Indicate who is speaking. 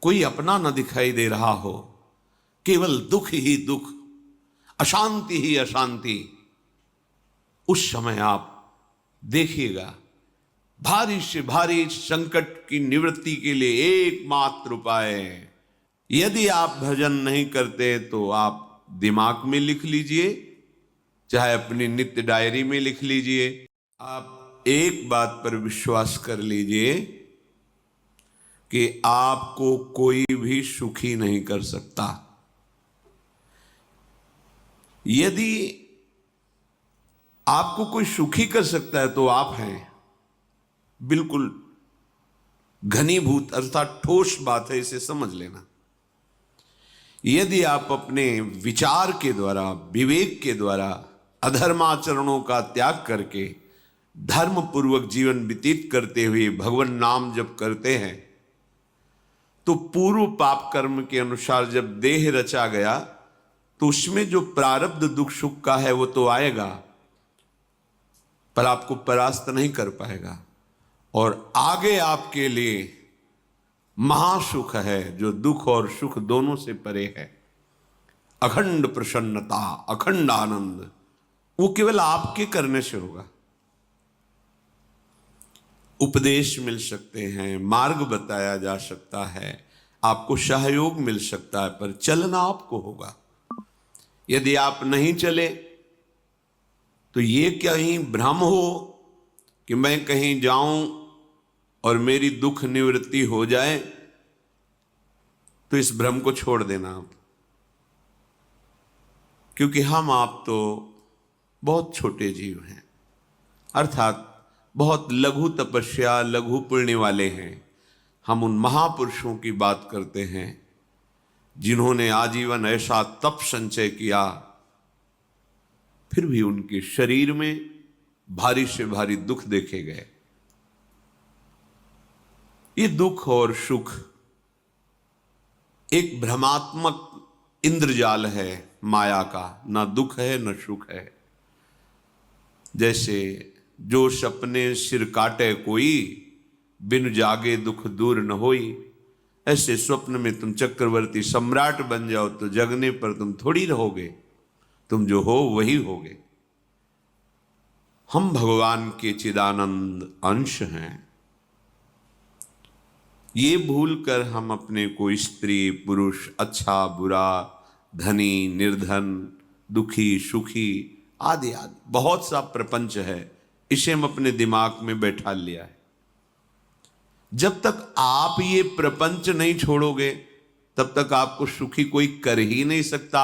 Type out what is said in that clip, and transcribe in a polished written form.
Speaker 1: कोई अपना न दिखाई दे रहा हो, केवल दुख ही दुख, अशांति ही अशांति, उस समय आप देखिएगा भारी से भारी संकट की निवृत्ति के लिए एकमात्र उपाय है। यदि आप भजन नहीं करते तो आप दिमाग में लिख लीजिए, चाहे अपनी नित्य डायरी में लिख लीजिए। आप एक बात पर विश्वास कर लीजिए कि आपको कोई भी सुखी नहीं कर सकता। यदि आपको कोई सुखी कर सकता है तो आप हैं। बिल्कुल घनीभूत अर्थात ठोस बात है, इसे समझ लेना। यदि आप अपने विचार के द्वारा, विवेक के द्वारा अधर्माचरणों का त्याग करके धर्म पूर्वक जीवन व्यतीत करते हुए भगवान नाम जप करते हैं, तो पूर्व पाप कर्म के अनुसार जब देह रचा गया तो उसमें जो प्रारब्ध दुख सुख का है वो तो आएगा, पर आपको परास्त नहीं कर पाएगा। और आगे आपके लिए महासुख है जो दुख और सुख दोनों से परे है। अखंड प्रसन्नता, अखंड आनंद, वो केवल आपके करने से होगा। उपदेश मिल सकते हैं, मार्ग बताया जा सकता है, आपको सहयोग मिल सकता है, पर चलना आपको होगा। यदि आप नहीं चले तो ये कहीं भ्रम हो कि मैं कहीं जाऊं और मेरी दुख निवृत्ति हो जाए, तो इस भ्रम को छोड़ देना आप। क्योंकि हम आप तो बहुत छोटे जीव हैं, अर्थात बहुत लघु तपस्या, लघु पुण्य वाले हैं। हम उन महापुरुषों की बात करते हैं जिन्होंने आजीवन ऐसा तप संचय किया, फिर भी उनके शरीर में भारी से भारी दुख देखे गए। ये दुख और सुख एक भ्रमात्मक इंद्रजाल है माया का, ना दुख है न सुख है। जैसे जो सपने सिर काटे कोई, बिन जागे दुख दूर न होई। ऐसे स्वप्न में तुम चक्रवर्ती सम्राट बन जाओ तो जगने पर तुम थोड़ी रहोगे, तुम जो हो वही होगे। हम भगवान के चिदानंद अंश हैं। ये भूल कर हम अपने को स्त्री पुरुष, अच्छा बुरा, धनी निर्धन, दुखी सुखी आदि आदि बहुत सा प्रपंच है, इसे हम अपने दिमाग में बैठा लिया है। जब तक आप ये प्रपंच नहीं छोड़ोगे तब तक आपको सुखी कोई कर ही नहीं सकता।